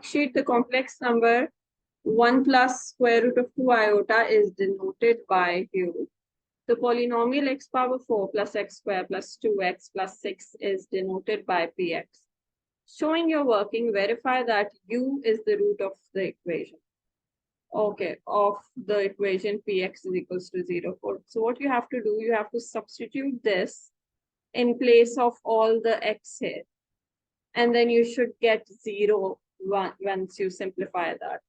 worksheet, the complex number 1 plus square root of 2 iota is denoted by Q. The polynomial x power 4 plus x square plus 2x plus 6 is denoted by px. Showing your working, verify that u is the root of the equation. Okay, of the equation px is equals to 0. So what you have to do, you have to substitute this in place of all the x here. And then you should get 0 once you simplify that.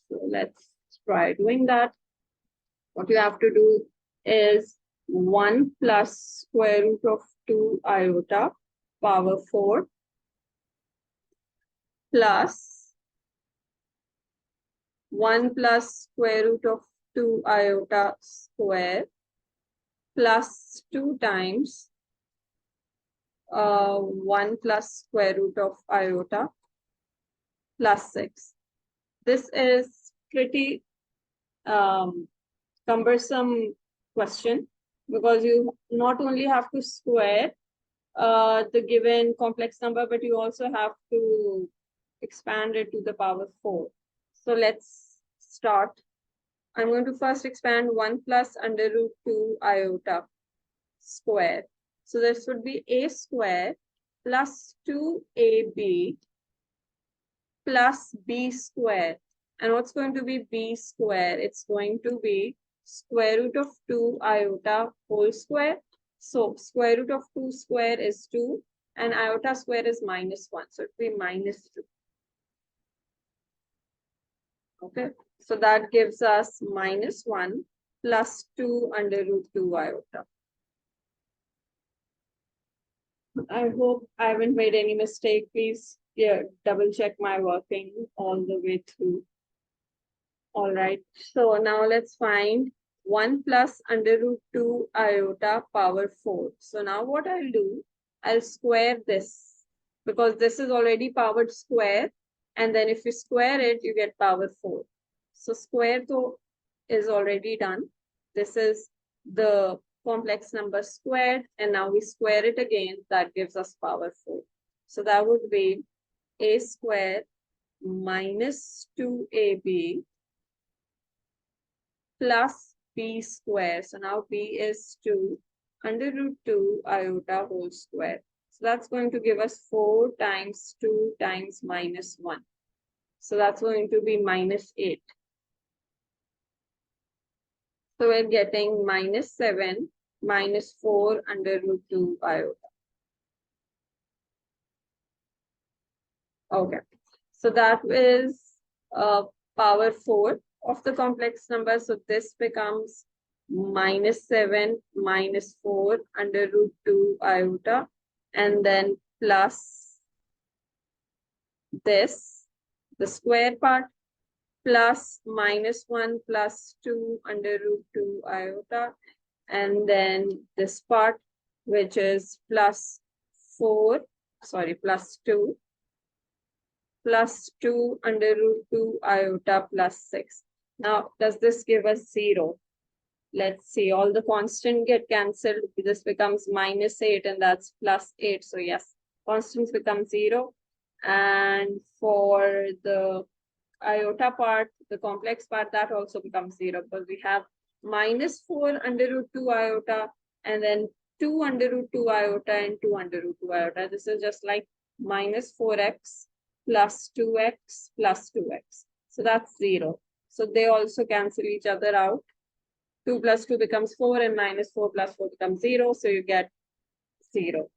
So let's try doing that. What you have to do is 1 plus square root of 2 iota power 4 plus 1 plus square root of 2 iota square plus 2 times 1 plus square root of iota plus 6. This is pretty cumbersome question because you not only have to square the given complex number, but you also have to expand it to the power 4. So let's start. I'm going to first expand 1 plus under root 2 iota square. So this would be a square plus 2ab plus b square. And what's going to be b square? It's going to be square root of 2 iota whole square. So square root of 2 square is 2 and iota square is minus 1. So it will be minus 2. Okay, so that gives us minus 1 plus 2 under root 2 iota. I hope I haven't made any mistake. Please double check my working all the way through. All right, so now let's find 1 plus under root 2 iota power 4. So now what I'll do, I'll square this because this is already powered square. And then if you square it, you get power 4. So square though is already done. This is the complex number squared. And now we square it again. That gives us power 4. So that would be a square minus 2ab plus b square. So now b is 2 under root 2 iota whole square. So that's going to give us 4 times 2 times minus 1. So that's going to be minus 8. So we're getting minus 7 minus 4 under root 2 iota. Okay. So that is power 4 of the complex number. So this becomes minus 7 minus 4 under root 2 iota. And then plus this, the square part, plus minus 1 plus 2 under root 2 iota. And then this part, which is plus 2 plus 2 under root 2 iota plus 6. Now, does this give us 0? Let's see, all the constant get cancelled. This becomes minus 8 and that's plus 8. So yes, constants become 0. And for the iota part, the complex part, that also becomes 0 because we have minus 4 under root 2 iota and then 2 under root 2 iota and 2 under root 2 iota. This is just like minus 4x plus 2x plus 2x. So that's 0. So they also cancel each other out. 2 plus 2 becomes 4 and minus 4 plus 4 becomes 0. So you get 0.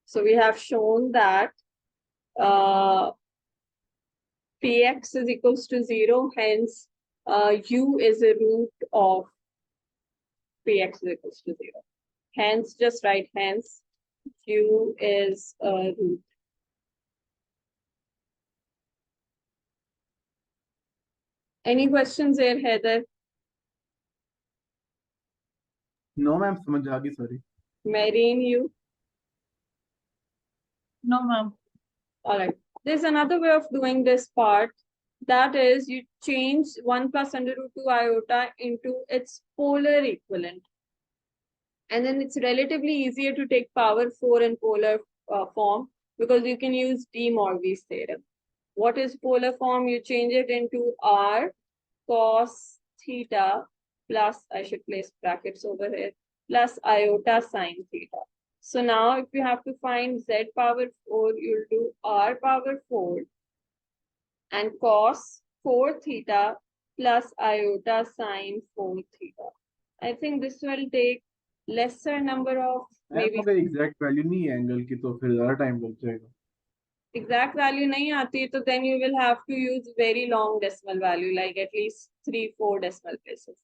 So we have shown that px is equals to 0. Hence, u is a root of px is equals to 0. Hence, just write hence, u is a root. Any questions here, Heather? No, ma'am. समझ आ गई, sorry. Marine, you? No, ma'am. All right. There's another way of doing this part. That is, you change 1 plus under root 2 iota into its polar equivalent. And then it's relatively easier to take power 4 in polar form. because you can use De Morgan's theorem. What is polar form? You change it into r cos theta plus, I should place brackets over here, plus iota sine theta. So now if you have to find z power 4, you'll do r power 4 and cos 4 theta plus iota sine 4 theta. I think this will take lesser number of ma'am maybe अगर exact value नहीं है angle की तो फिर ज़्यादा time लग जाएगा। exact value nahi aati hai, तो then you will have to use very long decimal value, like at least 3-4 decimal places.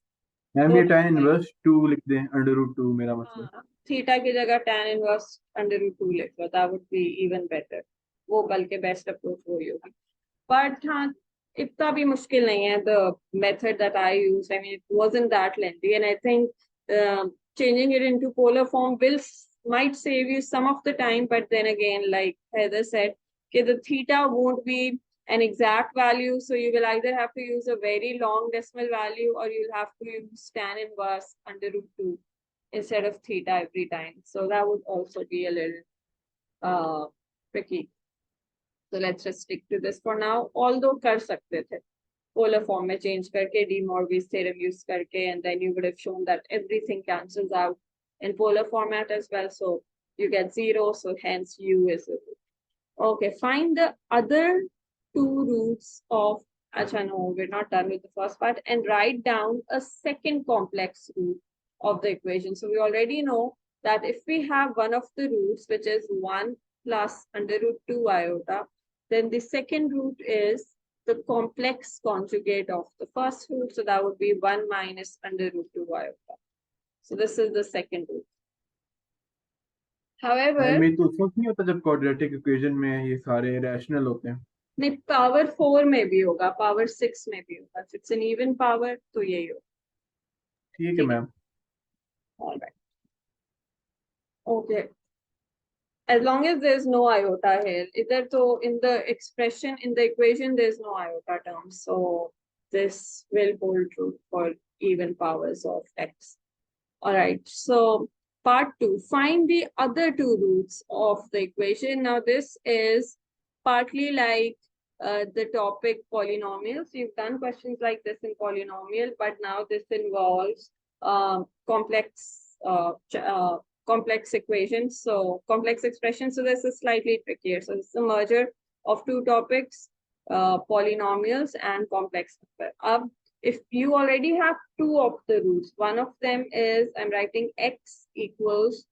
Ma'am तो ये tan इनवर्स 2 लिख दें √2 मेरा मतलब। हाँ, थीटा की जगह tan इनवर्स √2 लिख लो, that would be even better. वो बल्कि बेस्ट अप्रोच वही होगी. But हाँ, इतना भी मुश्किल नहीं है. The method that I used, I mean, it wasn't that lengthy, and I think changing it into polar form might save you some of the time. But then again, like Heather said, okay, the theta won't be an exact value, so you will either have to use a very long decimal value or you'll have to use tan inverse √2 instead of theta every time. So that would also be a little tricky. So let's just stick to this for now. Although कर सकते थे polar form में change करके De Morgan's theorem use करके, and then you would have shown that everything cancels out in polar format as well. So you get 0. So hence u is a root. Okay, find the other two roots of. Acha, no, we're not done with the first part. And write down a second complex root of the equation. So we already know that if we have one of the roots, which is 1 plus √2 iota, then the second root is the complex conjugate of the first root. So that would be 1 minus √2 iota. So this is the second root. However, मैं तो उसमें नहीं होता जब quadratic equation में ये सारे rational होते हैं। नहीं, पावर 4 में भी होगा, पावर 6 में भी होगा. इट्स एन इवन पावर, तो यही होगा. ठीक है ma'am. All right. Okay. As long as there's no iota here, either so in the expression, in the equation, there's no iota term. So this will hold true for even powers of x. All right. So part 2, find the other two roots of the equation. Now this is partly like the topic polynomials. You've done questions like this in polynomial, but now this involves complex equations, so complex expressions. So this is slightly trickier. So it's a merger of two topics, polynomials and complex number. If you already have two of the roots, one of them is, I'm writing x equals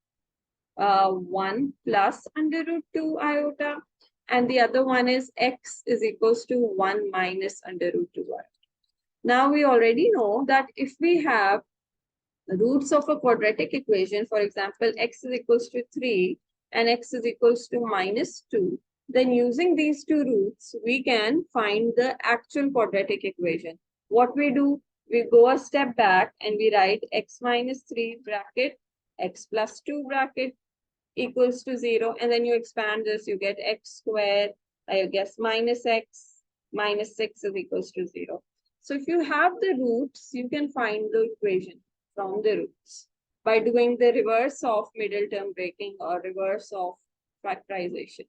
1 plus √2 iota, and the other one is x is equals to 1 minus √2 iota. Now we already know that if we have roots of a quadratic equation, for example, x is equals to 3 and x is equals to -2, then using these two roots, we can find the actual quadratic equation. What we do, we go a step back and we write x minus 3 bracket, x plus 2 bracket equals to 0. And then you expand this, you get x squared, I guess minus x minus 6 is equals to 0. So if you have the roots, you can find the equation from the roots by doing the reverse of middle term breaking or reverse of factorization.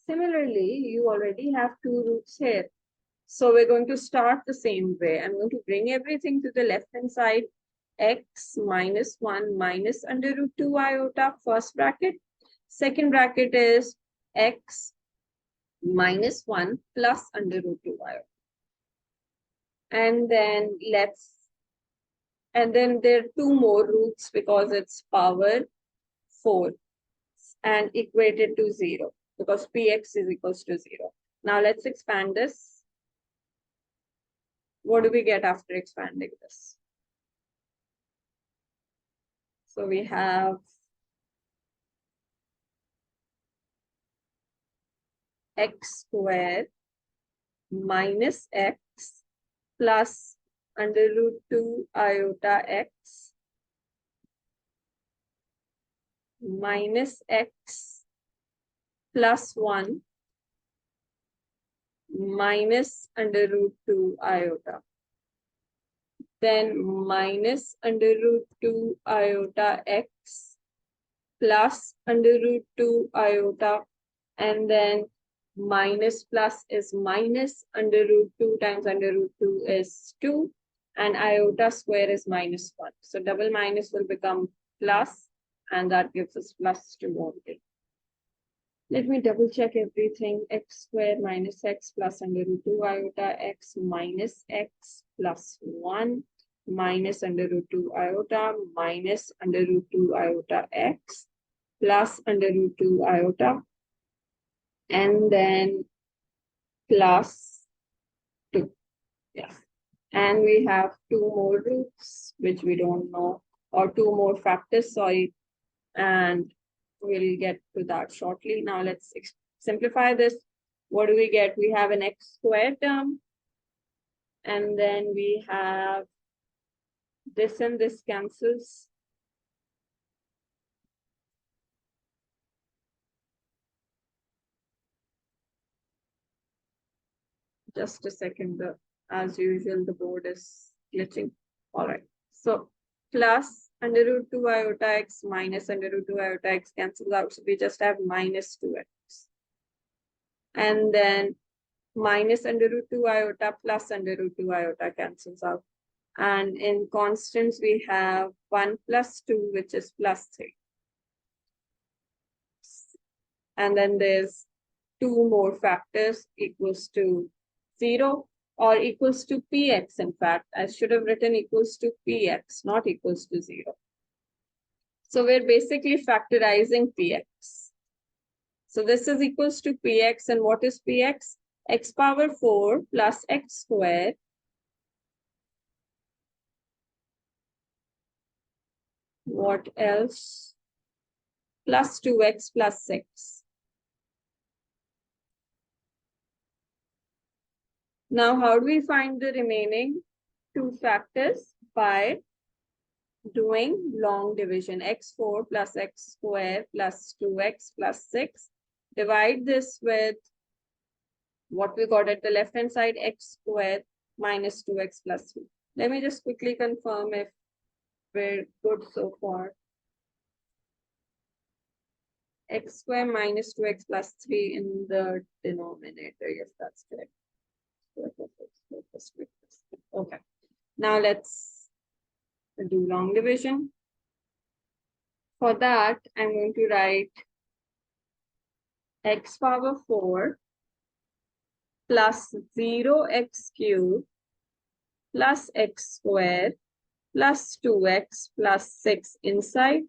Similarly, you already have two roots here. So we're going to start the same way. I'm going to bring everything to the left-hand side. X minus 1 minus √2 iota, first bracket. Second bracket is x minus 1 plus √2 iota. And then there are two more roots because it's power 4 and equated to 0 because px is equals to 0. Now let's expand this. What do we get after expanding this? So we have x squared minus x plus √2 iota x minus x plus 1 minus √2 iota. Then minus √2 iota x plus √2 iota And then minus plus is minus, under root 2 times under root 2 is 2, and iota square is minus 1. So double minus will become plus, and that gives us plus 2 only. Let me double check everything. X square minus x plus under root 2 iota x minus x plus 1 minus under root 2 iota minus under root 2 iota x plus under root 2 iota, and then plus 2. Yes. And we have 2 more roots, which we don't know, or 2 more factors, sorry, and we'll get to that shortly. Now let's simplify this. What do we get? We have an x squared term, and then we have this and this cancels. Just a second, as usual, the board is glitching. All right, so plus under root 2 iota x minus under root 2 iota x cancels out, so we just have minus 2x. And then minus under root 2 iota plus under root 2 iota cancels out. And in constants, we have 1 plus 2, which is plus 3. And then there's 2 more factors equals to 0 or equals to px. In fact, I should have written equals to px, not equals to 0. So we're basically factorizing px. So this is equals to px, and what is px? X power 4 plus x squared what else? Plus 2x plus 6. Now, how do we find the remaining 2 factors? By doing long division. X4 plus x squared plus 2x plus 6. Divide this with what we got at the left hand side, x squared minus 2x plus 3. Let me just quickly confirm if we're good so far. X squared minus 2x plus 3 in the denominator. Yes, that's correct. Okay. Now let's do long division. For that, I'm going to write x power 4 plus 0x cubed plus x squared plus 2x plus 6 inside.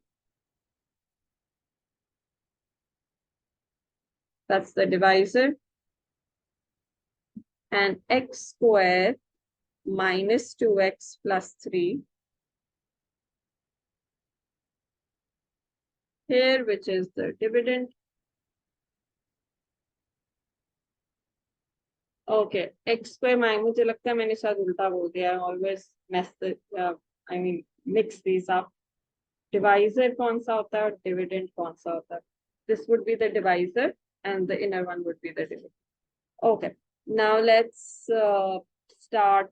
That's the divisor. And x squared minus 2x plus 3 here, which is the dividend. Okay, x square minus, मुझे लगता है मैंने शायद उल्टा बोल दिया. I always mix these up. Divisor कौन सा होता है और dividend कौन सा होता है? This would be the divisor and the inner one would be the dividend. Okay, now let's start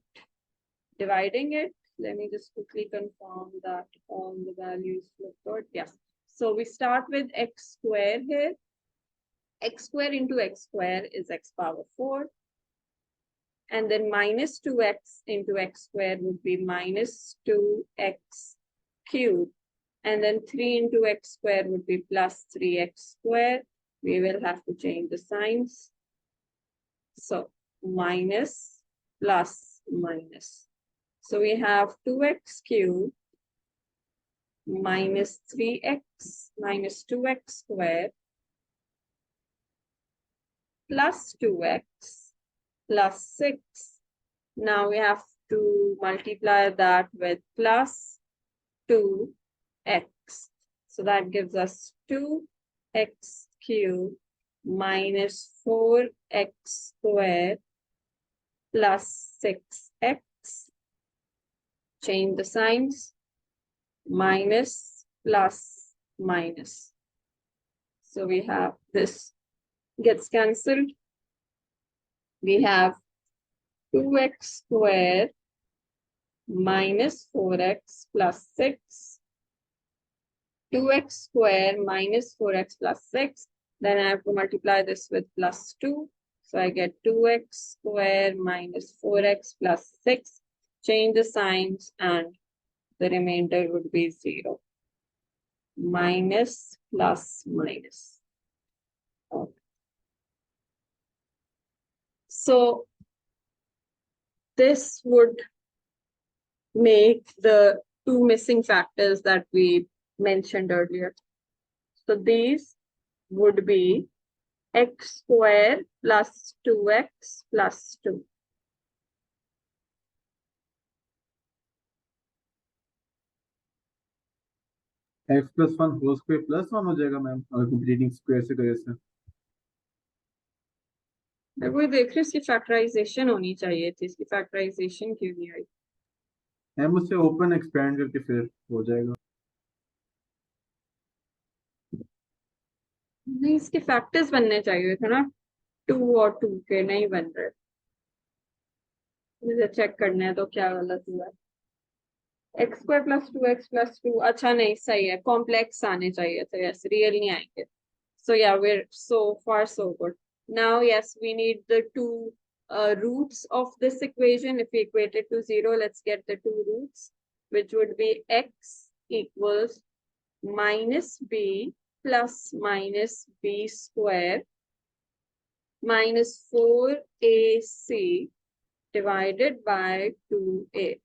dividing it. Let me just quickly confirm that all the values look good. Yes. So we start with x square here. X square into x square is x power 4. And then minus 2x into x square would be minus 2x cubed. And then 3 into x square would be plus 3x squared. We will have to change the signs. So minus, plus, minus. So we have 2x cubed minus 3x minus 2x squared plus 2x plus 6. Now we have to multiply that with plus 2x. So that gives us 2x cubed minus 4x squared plus 6x. Change the signs. Minus, plus, minus. So we have this gets cancelled. We have 2x squared minus 4x plus 6. 2x squared minus 4x plus 6. Then I have to multiply this with plus 2. So I get 2x square minus 4x plus 6. Change the signs and the remainder would be 0. Minus plus minus. Okay. So this would make the two missing factors that we mentioned earlier. So these would be x square plus 2x plus 2. x plus 1 whole square plus 1 हो जाएगा ma'am अगर completing square से करे से मैं वही देख रही हूँ, इसकी फैक्टराइजेशन होनी चाहिए थी, इसकी फैक्टराइजेशन क्यों नहीं आई? मैम उससे ओपन एक्सपेंड करके फिर हो जाएगा नहीं, इसके फैक्टर्स बनने चाहिए थे ना, 2 और 2 के नहीं बन रहे। मुझे चेक करना है तो क्या गलत हुआ है। X square plus 2x plus 2, अच्छा नहीं सही है, कॉम्प्लेक्स आने चाहिए थे, यस रियल नहीं आएंगे। So yeah, we're so far so good. Now yes, we need the two roots of this equation. If we equate it to 0, let's get the two roots, which would be x equals minus b plus minus b square minus 4ac divided by 2a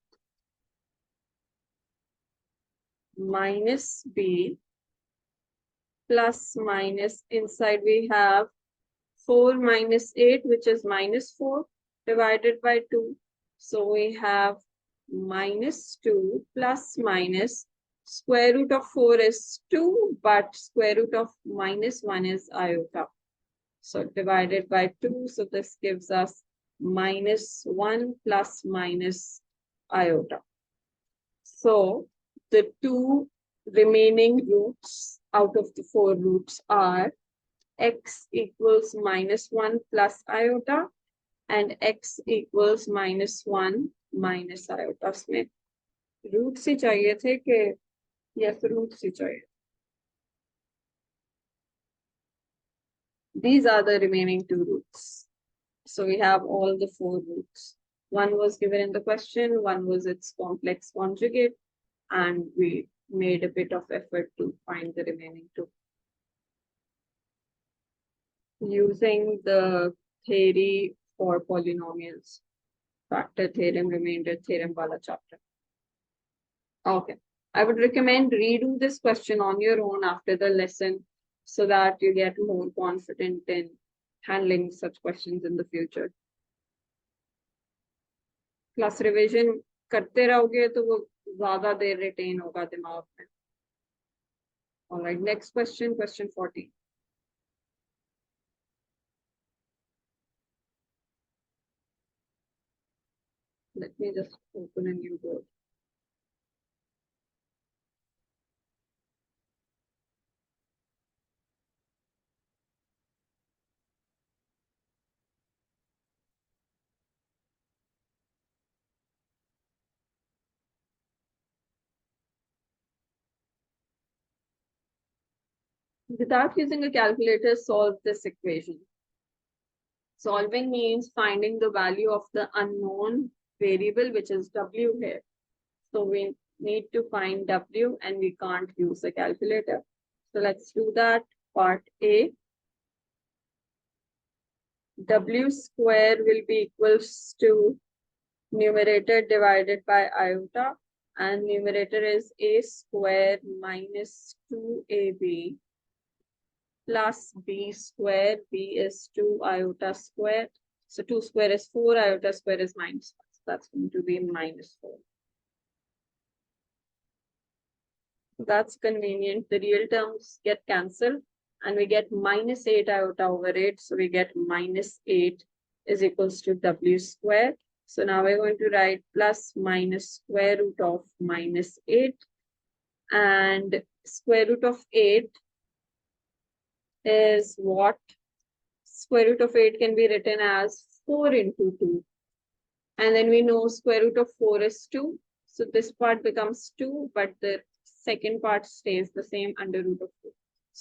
minus b plus minus, inside we have 4 minus 8, which is minus 4 divided by 2. So we have minus 2 plus minus, square root of 4 is 2, but square root of minus 1 is iota. So divided by 2, so this gives us minus 1 plus minus iota. So the two remaining roots out of the 4 roots are x equals minus 1 plus iota and x equals minus 1 minus iota. में roots ही चाहिए थे कि yes, roots ही चाहिए. These are the remaining two roots. So we have all the 4 roots. One was given in the question, one was its complex conjugate, and we made a bit of effort to find the remaining 2. Using the theory for polynomials, factor theorem, remainder theorem wala chapter. Okay, I would recommend redo this question on your own after the lesson so that you get more confident in handling such questions in the future. Class revision करते रहोगे तो वो ज़्यादा देर retain होगा दिमाग में. All right, next question, question 14. Let me just open a new board. Without using a calculator, solve this equation. Solving means finding the value of the unknown variable, which is w here. So we need to find w and we can't use a calculator. So let's do that. Part A. W square will be equals to numerator divided by iota, and numerator is a square minus 2ab plus b square. B is 2 iota square. So 2 square is 4, iota square is minus 1. So that's going to be minus 4. So that's convenient. The real terms get cancelled and we get minus 8 iota over 8. So we get minus 8 is equals to w square. So now we're going to write plus minus square root of minus 8, and square root of 8 is what? Square root of 8 can be written as 4 into 2. And then we know square root of 4 is 2. So this part becomes 2, but the second part stays the same, under root of 2.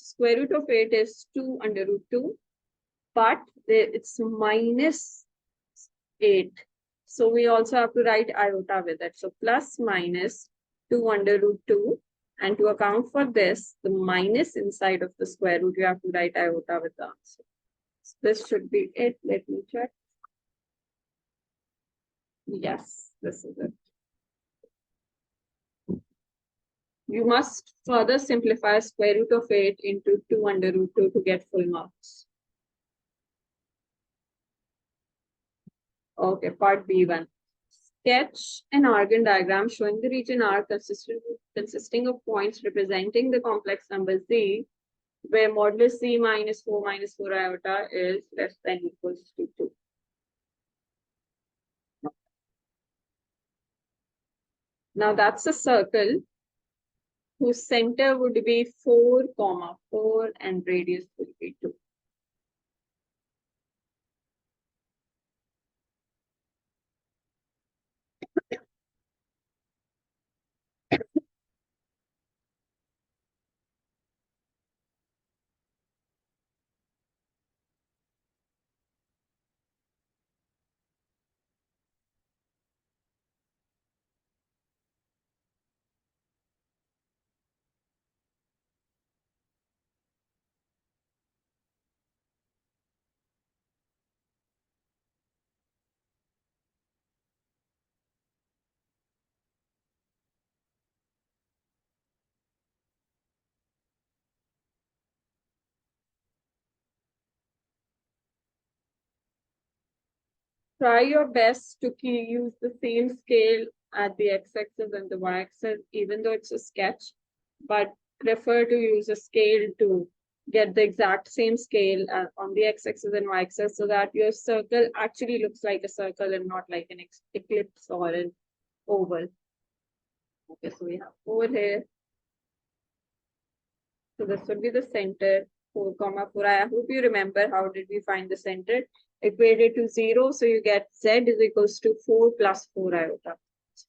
Square root of 8 is 2 under root 2, but it's minus 8. So we also have to write iota with it. So plus minus 2 under root 2. And to account for this, the minus inside of the square root, you have to write iota with the answer. So this should be it. Let me check. Yes, this is it. You must further simplify square root of 8 into 2 under root 2 to get full marks. Okay, part B1. Sketch an Argand diagram showing the region R consisting of points representing the complex number Z, where modulus Z minus 4 iota is less than equals to 2. Now that's a circle whose center would be 4, 4 and radius would be 2. Try your best to use the same scale at the x-axis and the y-axis, even though it's a sketch, but prefer to use a scale to get the exact same scale on the x-axis and y-axis so that your circle actually looks like a circle and not like an ellipse or an oval. Okay, so we have 4 here. So this would be the center, 4, 4. I hope you remember how did we find the center. Equated to 0, so you get z is equals to 4 plus 4 iota.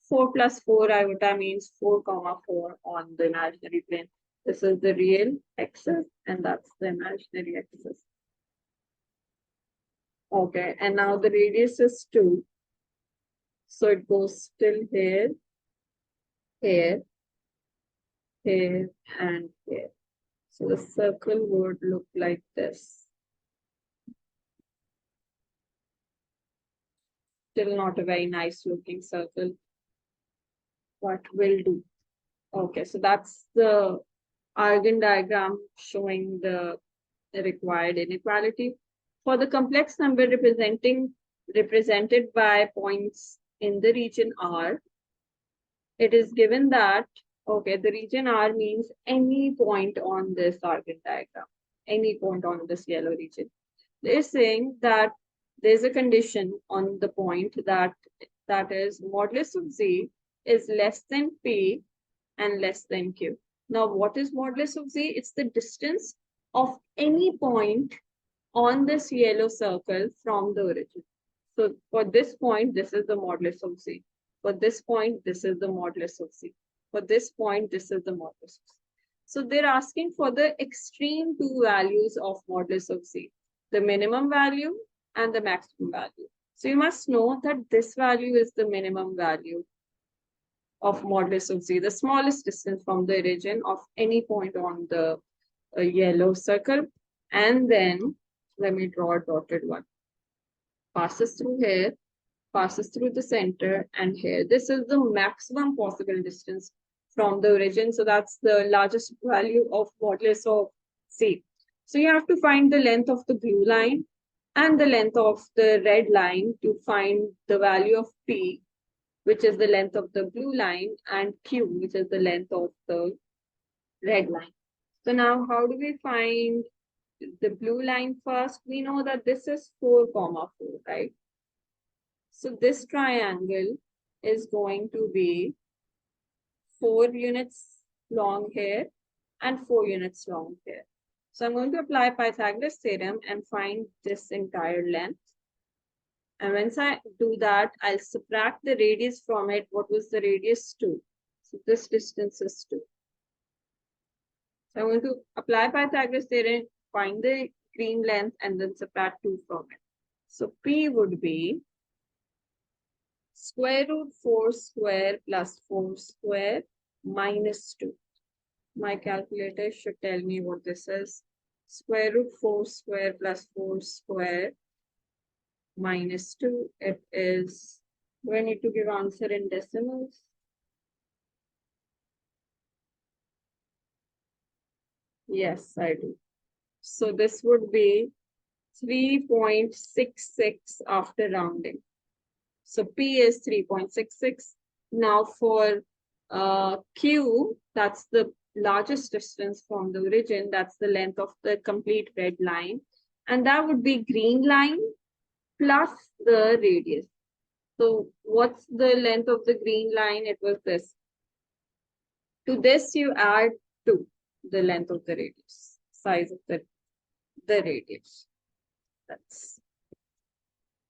4 plus 4 iota means 4, 4 on the imaginary plane. This is the real axis, and that's the imaginary axis. Okay, and now the radius is 2. So it goes till here, here, here, and here. So the circle would look like this. Still not a very nice looking circle. What will do? Okay, so that's the Argand diagram showing the required inequality. For the complex number represented by points in the region R, it is given that, okay, the region R means any point on this Argand diagram, any point on this yellow region. They're saying that there's a condition on the point that is modulus of Z is less than P and less than Q. Now, what is modulus of Z? It's the distance of any point on this yellow circle from the origin. So for this point, this is the modulus of Z. For this point, this is the modulus of Z. For this point, this is the modulus of Z. So they're asking for the extreme two values of modulus of Z, the minimum value and the maximum value. So you must know that this value is the minimum value of modulus of Z, the smallest distance from the origin of any point on the yellow circle. And then, let me draw a dotted one. Passes through here, passes through the center, and here. This is the maximum possible distance from the origin. So that's the largest value of modulus of Z. So you have to find the length of the blue line and the length of the red line to find the value of P, which is the length of the blue line, and Q, which is the length of the red line. So now how do we find the blue line first? We know that this is 4, 4, right? So this triangle is going to be 4 units long here and 4 units long here. So I'm going to apply Pythagoras theorem and find this entire length. And once I do that, I'll subtract the radius from it. What was the radius? 2. So this distance is 2. So I'm going to apply Pythagoras theorem, find the green length, and then subtract 2 from it. So P would be square root 4 square plus 4 square minus 2. My calculator should tell me what this is. Square root 4 square plus 4 square minus 2. It is, do I need to give answer in decimals? Yes, I do. So this would be 3.66 after rounding. So P is 3.66. Now for Q, that's the largest distance from the origin. That's the length of the complete red line. And that would be green line plus the radius. So what's the length of the green line? It was this. To this, you add 2, the length of the radius, size of the radius. That's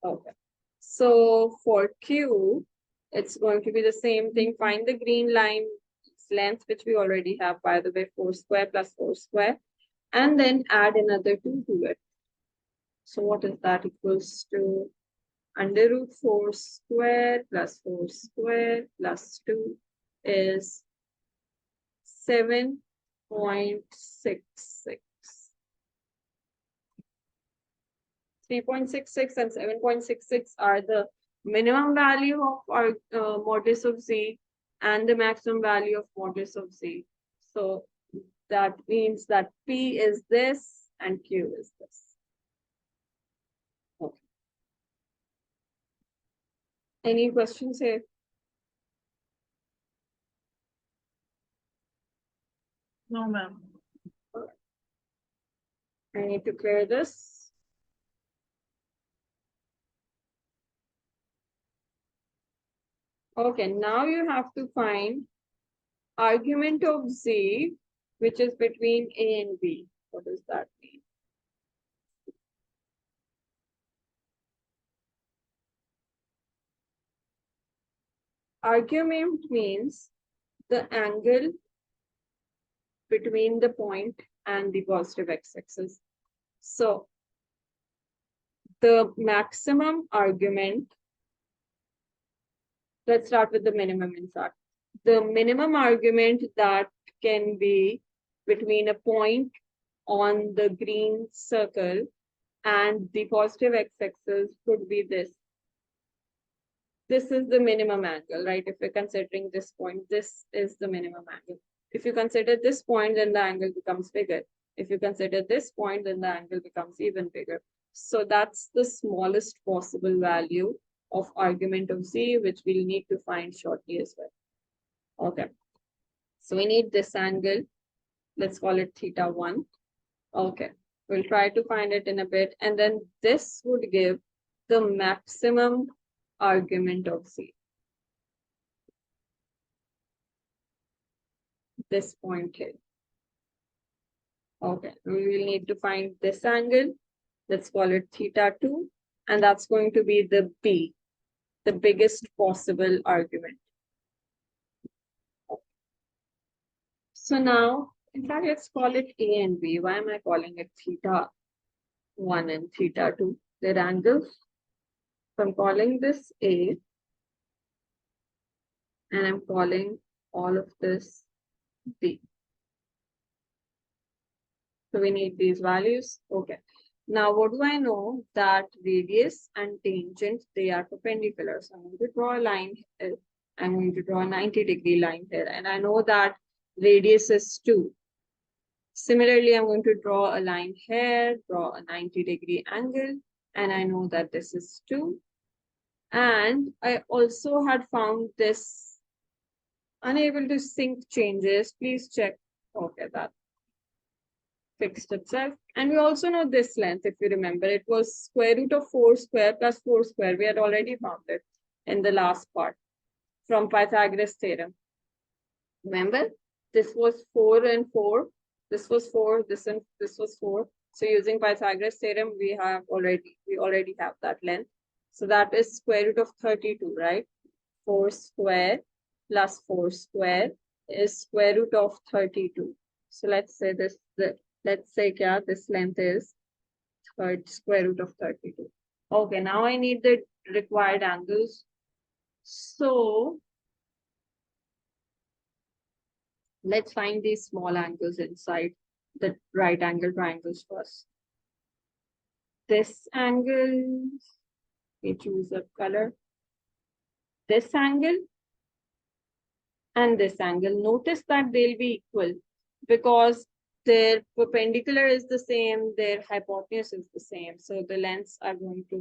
okay. So for Q, it's going to be the same thing. Find the green line length, which we already have, by the way, 4 square plus 4 square, and then add another 2 to it. So what is that? Equals to under root 4 square plus 4 square plus 2 is 7.66. 3.66 and 7.66 are the minimum value of our modulus of z and the maximum value of modulus of z. So that means that P is this and Q is this. Okay. Any questions here? No, ma'am. I need to clear this. Okay, now you have to find argument of z, which is between A and B. What does that mean? Argument means the angle between the point and the positive x-axis. So the maximum argument, let's start with the minimum in fact. The minimum argument that can be between a point on the green circle and the positive x-axis could be this. This is the minimum angle, right? If we're considering this point, this is the minimum angle. If you consider this point, then the angle becomes bigger. If you consider this point, then the angle becomes even bigger. So that's the smallest possible value of argument of z, which we'll need to find shortly as well. Okay. So we need this angle. Let's call it θ1. Okay. We'll try to find it in a bit. And then this would give the maximum argument of z. This point here. Okay, we will need to find this angle. Let's call it θ2. And that's going to be the B, the biggest possible argument. So now, in fact, let's call it A and B. Why am I calling it θ1 and θ2? They're angles. So I'm calling this A. And I'm calling all of this B. So we need these values. Okay. Now, what do I know? That radius and tangent, they are perpendicular. So I'm going to draw a line here. I'm going to draw a 90-degree line here. And I know that radius is 2. Similarly, I'm going to draw a line here, draw a 90-degree angle. And I know that this is 2. And I also had found this unable to sync changes. Please check. Okay, that fixed itself. And we also know this length, if you remember, it was square root of 4 square plus 4 square. We had already found it in the last part from Pythagoras theorem. Remember, this was 4 and 4. This was 4, this was 4. So using Pythagoras theorem, we already have that length. So that is square root of 32, right? 4 square plus 4 square is square root of 32. So let's say this length is square root of 32. Okay, now I need the required angles. So let's find these small angles inside the right angle triangles first. This angle, we choose a color. This angle and this angle. Notice that they'll be equal because their perpendicular is the same, their hypotenuse is the same. So the angles are going to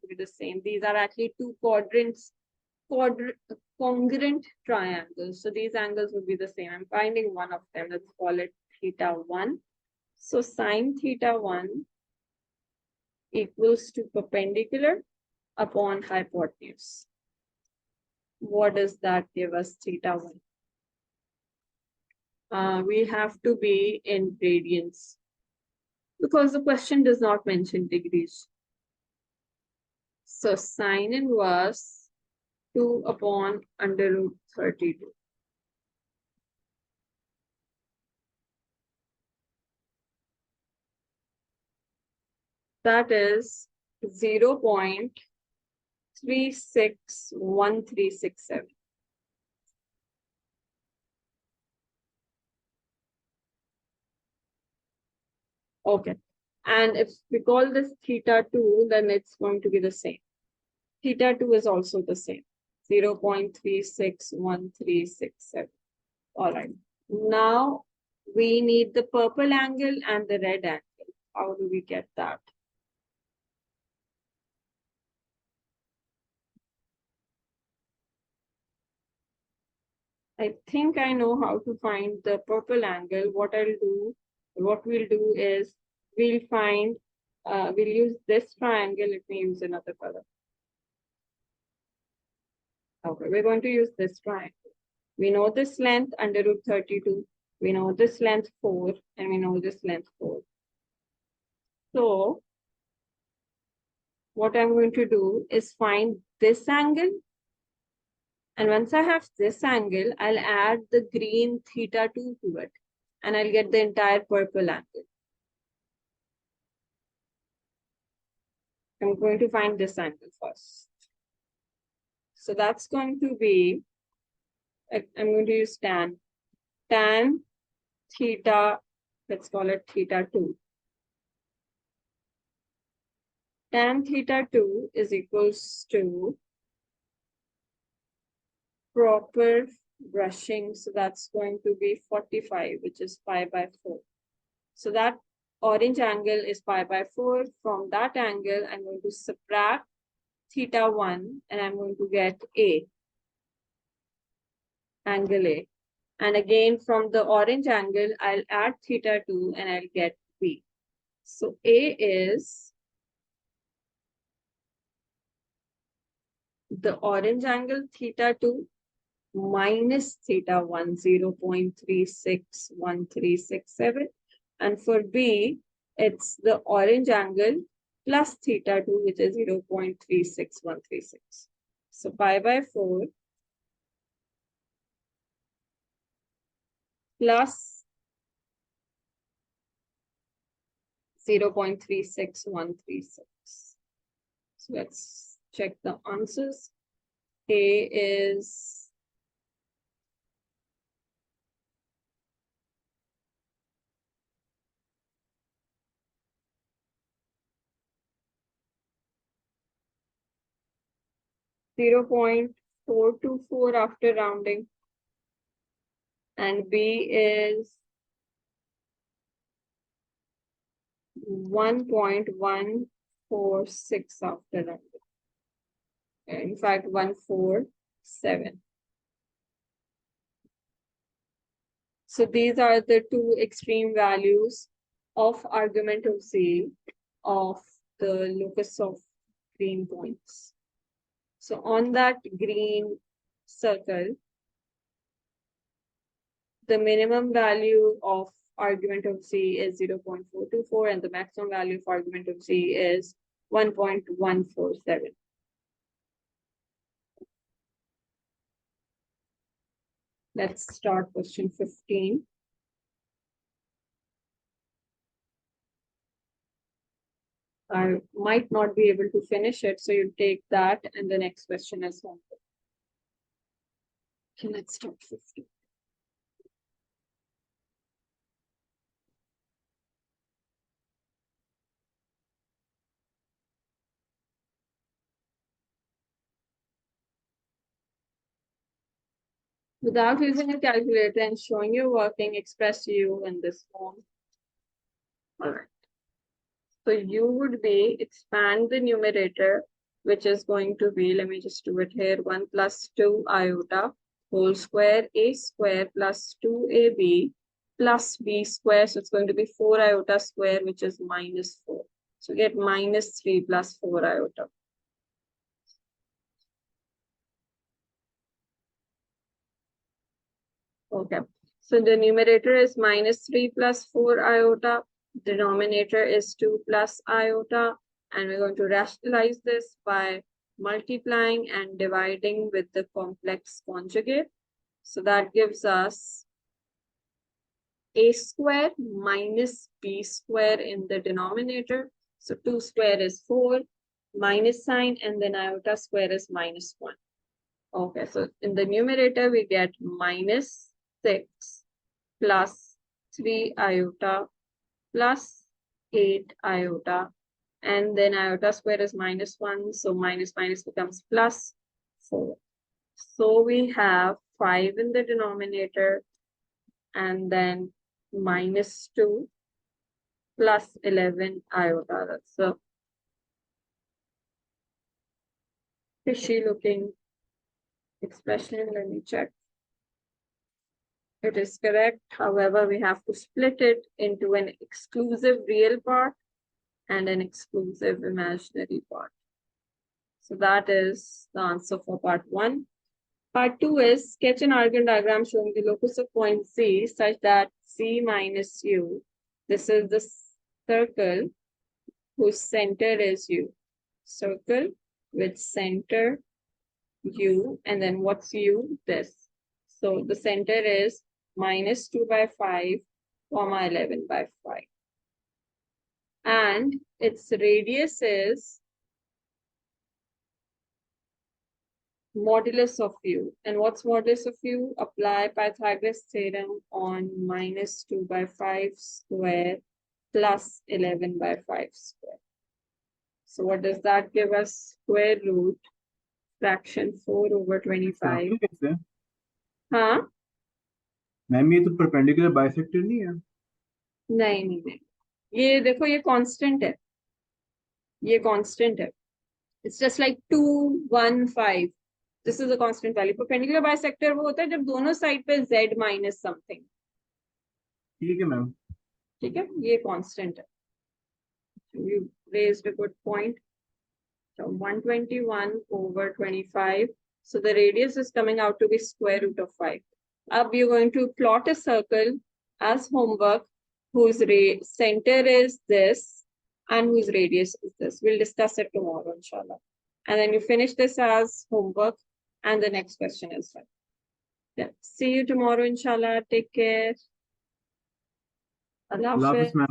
be the same. These are actually two congruent triangles. So these angles will be the same. I'm finding one of them. Let's call it theta 1. So sine theta 1 equals to perpendicular upon hypotenuse. What does that give us, theta 1? We have to be in radians because the question does not mention degrees. So sine inverse 2 upon under root 32. That is 0.361367. Okay. And if we call this theta 2, then it's going to be the same. Theta 2 is also the same. 0.361367. All right. Now we need the purple angle and the red angle. How do we get that? I think I know how to find the purple angle. What we'll do is we'll use this triangle. Let me use another color. Okay, we're going to use this triangle. We know this length under root 32. We know this length 4, and we know this length 4. So what I'm going to do is find this angle. And once I have this angle, I'll add the green theta 2 to it. And I'll get the entire purple angle. I'm going to find this angle first. So that's going to be, I'm going to use tan. Tan theta, let's call it theta 2. Tan theta 2 is equals to proper brushing. So that's going to be 45, which is pi by 4. So that orange angle is pi by 4. From that angle, I'm going to subtract theta 1 and I'm going to get A, angle A. And again, from the orange angle, I'll add theta 2 and I'll get B. So A is the orange angle theta 2 minus theta 1, 0.361367. And for B, it's the orange angle plus theta 2, which is 0.36136. So pi by 4 plus 0.36136. So let's check the answers. A is 0.424 after rounding, and B is 1.146 after rounding. In fact, 147. So these are the two extreme values of argument of Z of the locus of green points. So on that green circle, the minimum value of argument of Z is 0.424 and the maximum value of argument of Z is 1.147. Let's start question 15. I might not be able to finish it, so you take that, and the next question is homework. Okay, let's start 50. Without using a calculator and showing you working, express u in this form. All right. So you would be expand the numerator, which is going to be, let me just do it here, 1 plus 2 iota whole square a square plus 2ab plus b square. So it's going to be 4 iota square, which is minus 4. So get minus 3 plus 4 iota. Okay. So the numerator is minus 3 plus 4 iota. Denominator is 2 plus iota. And we're going to rationalize this by multiplying and dividing with the complex conjugate. So that gives us a square minus b square in the denominator. So 2 square is 4, minus sign, and then iota square is minus 1. Okay, so in the numerator, we get minus 6 plus 3 iota plus 8 iota, and then iota square is minus 1, so minus minus becomes plus 4. So we have 5 in the denominator, and then minus 2 plus 11 iota. That's a fishy looking expression. Let me check. It is correct. However, we have to split it into an exclusive real part and an exclusive imaginary part. So that is the answer for part 1. Part 2 is sketch an argand diagram showing the locus of point C such that C minus U. This is the circle whose center is U. Circle with center U, and then what's U? This. So the center is minus 2 by 5, comma 11 by 5. And its radius is modulus of U. And what's modulus of U? Apply Pythagoras theorem on minus 2 by 5 square plus 11 by 5 square. So what does that give us? Square root fraction 4 over 25. हाँ ma'am ये तो perpendicular bisector नहीं है? नहीं, ये देखो, ये constant है, ये कांस्टेंट है. It's just like 2, 1, 5. This is a constant value. Perpendicular bisector वो होता है जब दोनों साइड पे z minus something. ठीक है मैम. ठीक है, ये कांस्टेंट है. You raised a good point. So 121 over 25. So the radius is coming out to be square root of 5. Now you're going to plot a circle as homework whose center is this and whose radius is this. We'll discuss it tomorrow, inshallah. And then you finish this as homework, and the next question is done. Yeah. See you tomorrow, inshallah. Take care. Allah Hafiz. ma'am.